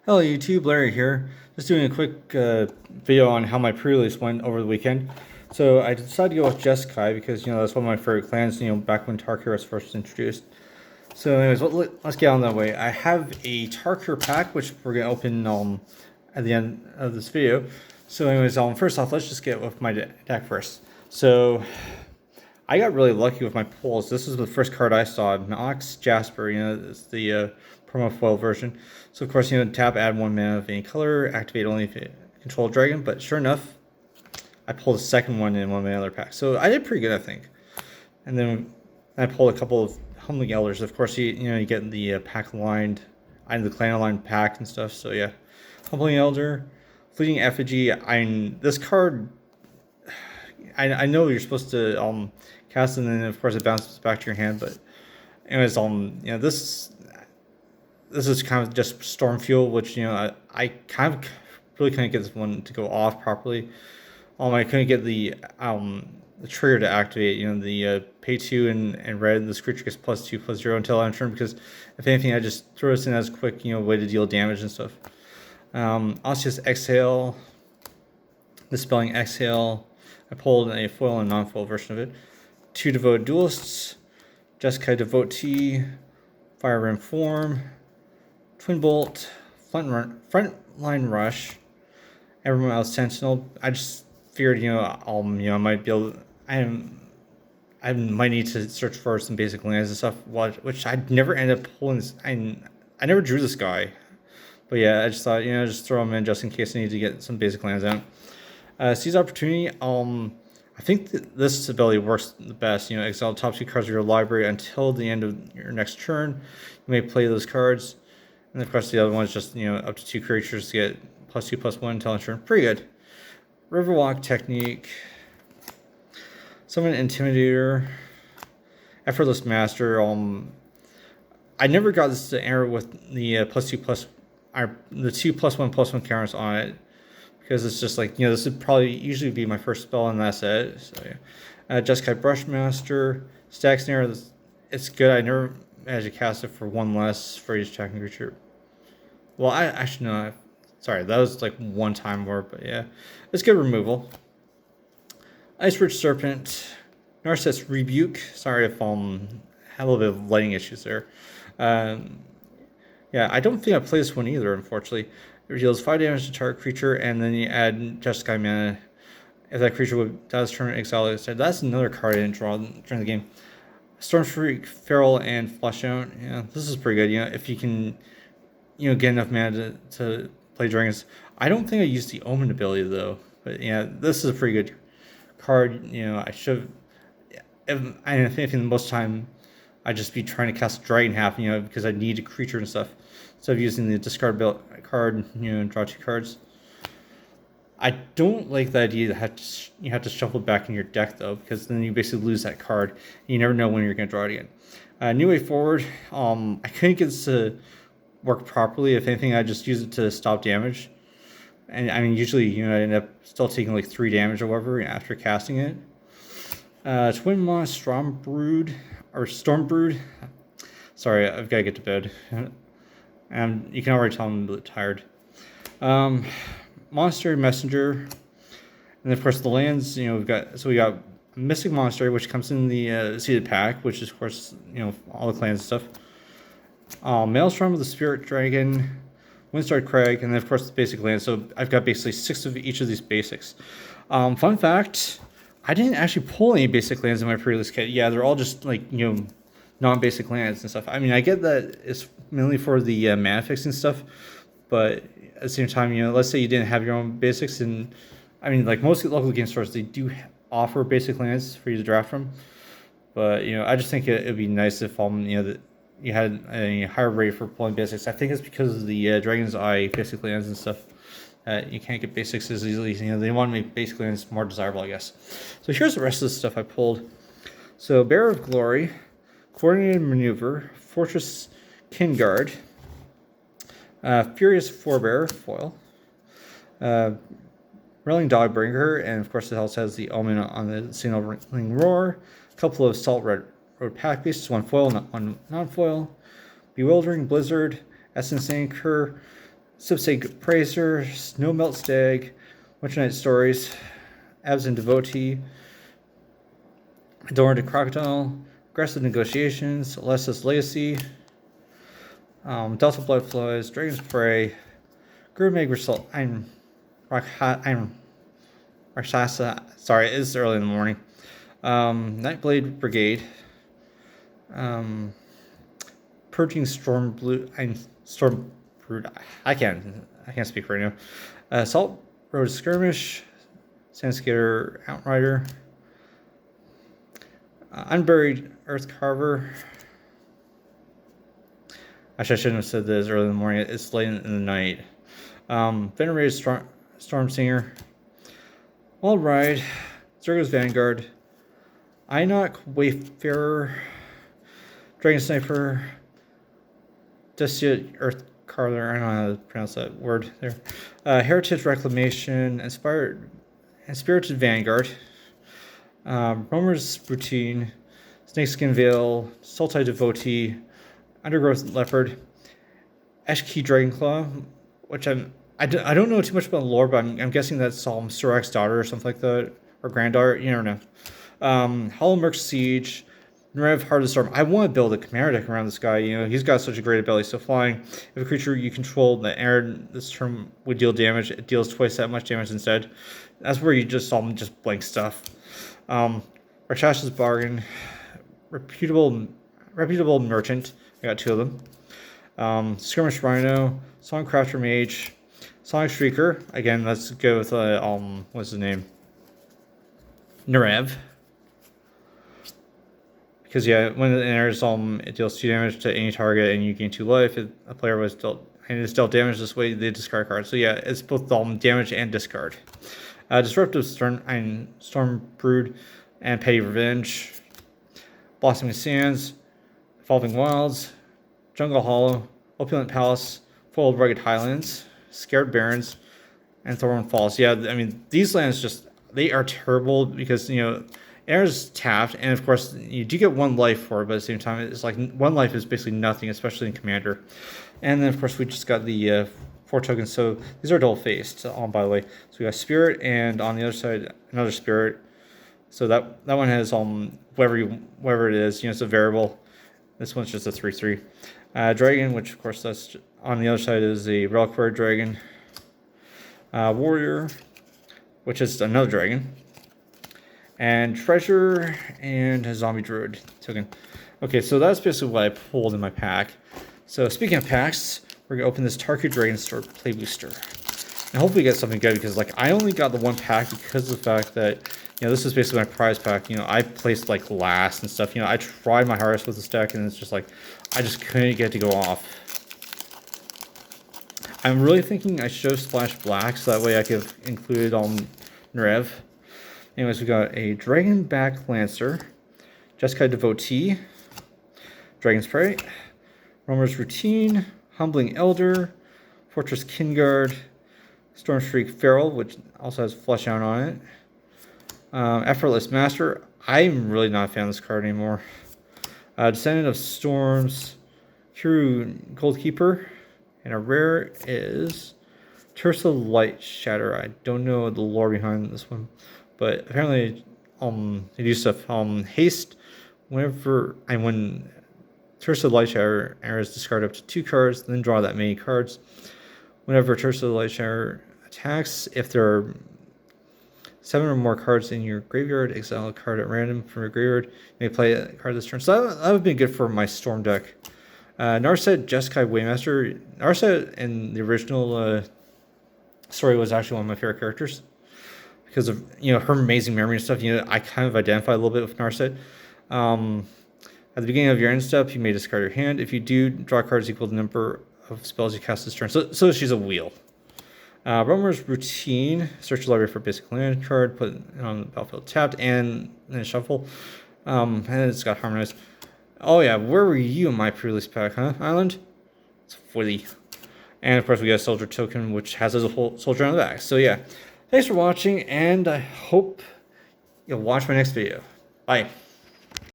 Hello YouTube, Larry here. Just doing a quick video on how my pre-release went over the weekend. So I decided to go with Jeskai because, that's one of my favorite clans, back when Tarkir was first introduced. So anyways, let's get on that way. I have a Tarkir pack, which we're going to open at the end of this video. So anyways, first off, let's just get with my deck first. So I got really lucky with my pulls. This is the first card I saw, Nox Jasper. It's the promo foil version. So of course, tap, add 1 mana of any color, activate only if you control a dragon. But sure enough, I pulled a second one in one of my other packs. So I did pretty good, I think. And then I pulled a couple of Humbling Elders. Of course, you get the pack aligned, the clan aligned pack and stuff. So yeah, Humbling Elder, Fleeting Effigy. This card. I know you're supposed to cast it, and then of course it bounces back to your hand. But anyways, this is kind of just Storm Fuel, which I kind of really couldn't get this one to go off properly. I couldn't get the trigger to activate. The pay 2 and red. This creature gets +2/+0 until end turn, because if anything, I just throw this in as a quick way to deal damage and stuff. Osseous Exhale, Dispelling Exhale. I pulled a foil and non-foil version of it. 2 Devoted Duelists, Jeskai Devotee, Fire Rim Form, Twin Bolt, Frontline Rush, Everyone Else Sentinel. I just feared, I might be able. I might need to search for some basic lands and stuff, which I never ended up pulling. I never drew this guy, but yeah, I just thought, just throw him in just in case I need to get some basic lands out. Seize Opportunity. I think this ability works the best. Exile the top 2 cards of your library until the end of your next turn. You may play those cards, and of course the other one is just up to 2 creatures to get +2/+1 until end turn. Pretty good. Riverwalk Technique. Summon Intimidator. Effortless Master. I never got this to enter with the the 2+1/+1 counters on it, because it's just like, this would probably usually be my first spell, and that's it. So yeah. Jeskai Brushmaster, Stack Snare. It's good. I never managed to cast it for 1 less for each attacking creature. Well, I actually no. Sorry, that was like 1 time more, but yeah, it's good removal. Ice Bridge Serpent, Narset's Rebuke. Sorry if had a little bit of lighting issues there. Yeah, I don't think I played this one either, unfortunately. It deals 5 damage to target creature, and then you add Jeskai mana. If that creature does turn exile instead. That's another card I didn't draw during the game. Stormfreak, Feral, and Flush Out. Yeah, this is pretty good. If you can, get enough mana to play dragons. I don't think I used the Omen ability though, but yeah, this is a pretty good card. I should. If anything, most time I'd just be trying to cast Dragon Half, because I need a creature and stuff. Instead of using the discard card, draw 2 cards. I don't like the idea that you have to shuffle it back in your deck, though, because then you basically lose that card. You never know when you're going to draw it again. New Way Forward. I couldn't get this to work properly. If anything, I just use it to stop damage. And I mean, usually, I end up still taking like 3 damage or whatever after casting it. Twin Moss Storm Brood. Sorry, I've got to get to bed. And you can already tell I'm a bit tired. Monster Messenger, and of course the lands. We got Mystic Monster, which comes in the seeded pack, which is of course all the clans and stuff. Maelstrom of the Spirit Dragon, Windstar Crag, and then of course the basic lands. So I've got basically 6 of each of these basics. Fun fact: I didn't actually pull any basic lands in my pre-release kit. Yeah, they're all just like non-basic lands and stuff. I mean, I get that it's mainly for the mana fixing stuff, but at the same time, let's say you didn't have your own basics, and I mean, like most local game stores, they do offer basic lands for you to draft from. But I just think it'd be nice if that you had a higher rate for pulling basics. I think it's because of the Dragon's Eye basic lands and stuff. You can't get basics as easily. They want to make basic lands more desirable, I guess. So here's the rest of the stuff I pulled. So Bearer of Glory, Coordinated Maneuver, Fortress Kinguard, Furious Forebear foil, Railing Dogbringer, and of course it also has the Omen on the Signaling Roar, a couple of Salt Red Road Pack Beasts, 1 foil, 1 non-foil, Bewildering Blizzard, Essence Anchor, Sipsig Praiser, Snow Melt Stag, Winter Night Stories, Absent Devotee, Adorned Crocodile, Aggressive Negotiations, Alessa's Legacy, Delta Bloodflies, Dragon's Prey, Gurmag Result. I'm Rakshasa. Sorry, it's early in the morning. Nightblade Brigade, Purging Storm Blue. Storm Brood. I can't speak right now. Salt Road Skirmish, Sandskater Outrider, Unburied Earth Carver. Actually, I shouldn't have said this early in the morning. It's late in the night. Venerated Storm Singer, Wild Ride, Zergo's Vanguard, Einok Wayfarer, Dragon Sniper, Desolate Earth Carver. I don't know how to pronounce that word there. Heritage Reclamation, Spirited Vanguard, Roamer's Routine, Snakeskin Veil, Sultai Devotee, Undergrowth Leopard, Eshki Dragonclaw, which I don't know too much about the lore, but I'm guessing that's Surak's daughter or something like that, or granddaughter. You never know. Hollow Merc Siege, Nerev Heart of the Storm. I want to build a commander deck around this guy. You know, he's got such a great ability. So flying, if a creature you control the air this turn would deal damage, it deals twice that much damage instead. That's where you just just blank stuff. Rakshas's Bargain, reputable Merchant. I got 2 of them. Skirmish Rhino, Songcrafter Mage, Sonic Shrieker. Again, let's go with what's his name? Nerev. Because yeah, when it enters, it deals 2 damage to any target, and you gain 2 life. If a player was dealt damage this way, they discard a card. So yeah, it's both damage and discard. Disruptive Storm Brood, and Petty Revenge. Blossoming Sands, Evolving Wilds, Jungle Hollow, Opulent Palace, Foiled Rugged Highlands, Scared Barrens, and Thorn Falls. Yeah, I mean, these lands they are terrible because, you know, air's tapped, and of course, you do get 1 life for it, but at the same time, it's like 1 life is basically nothing, especially in Commander. And then, of course, we just got the 4 tokens, so these are double-faced, by the way. So we got Spirit, and on the other side, another Spirit. So that one has whatever it is, you know, it's a variable. This one's just a 3/3. Dragon, which of course that's on the other side is a Reliquary Dragon. Warrior, which is another dragon. And Treasure and a Zombie Druid token. Okay, so that's basically what I pulled in my pack. So speaking of packs, we're gonna open this Tarkir Dragonstorm Play Booster. And hopefully get something good, because like I only got the 1 pack because of the fact that, you know, this is basically my prize pack. You know, I placed like last and stuff. You know, I tried my hardest with this deck, and it's just like I just couldn't get it to go off. I'm really thinking I should have splashed black so that way I could have included Nerev. Anyways, we got a Dragonback Lancer, Jeskai Devotee, Dragon's Prey, Roamer's Routine, Humbling Elder, Fortress Kinguard, Stormstreak Feral, which also has Flesh Out on it. Effortless Master. I'm really not a fan of this card anymore. Descendant of Storms, Kiru Goldkeeper, and a rare is Tersa Light Shatter. I don't know the lore behind this one, but apparently they do stuff. Haste when Tersa Light Shatter is discard up to 2 cards, then draw that many cards. Whenever Tersa Light Shatter attacks, if there are 7 or more cards in your graveyard, exile a card at random from your graveyard. You may play a card this turn. So that would be good for my Storm deck. Narset Jeskai Waymaster. Narset in the original story was actually one of my favorite characters because of, you know, her amazing memory and stuff. You know, I kind of identify a little bit with Narset. At the beginning of your end step, you may discard your hand. If you do, draw cards equal to the number of spells you cast this turn. So she's a wheel. Roamer's Routine, search the library for basic land card, put it on the battlefield tapped, and then shuffle. And it's got Harmonized. Oh yeah, where were you in my pre-release pack, huh, Island? It's fully. And of course we got a Soldier token, which has a whole soldier on the back. So yeah, thanks for watching, and I hope you'll watch my next video. Bye.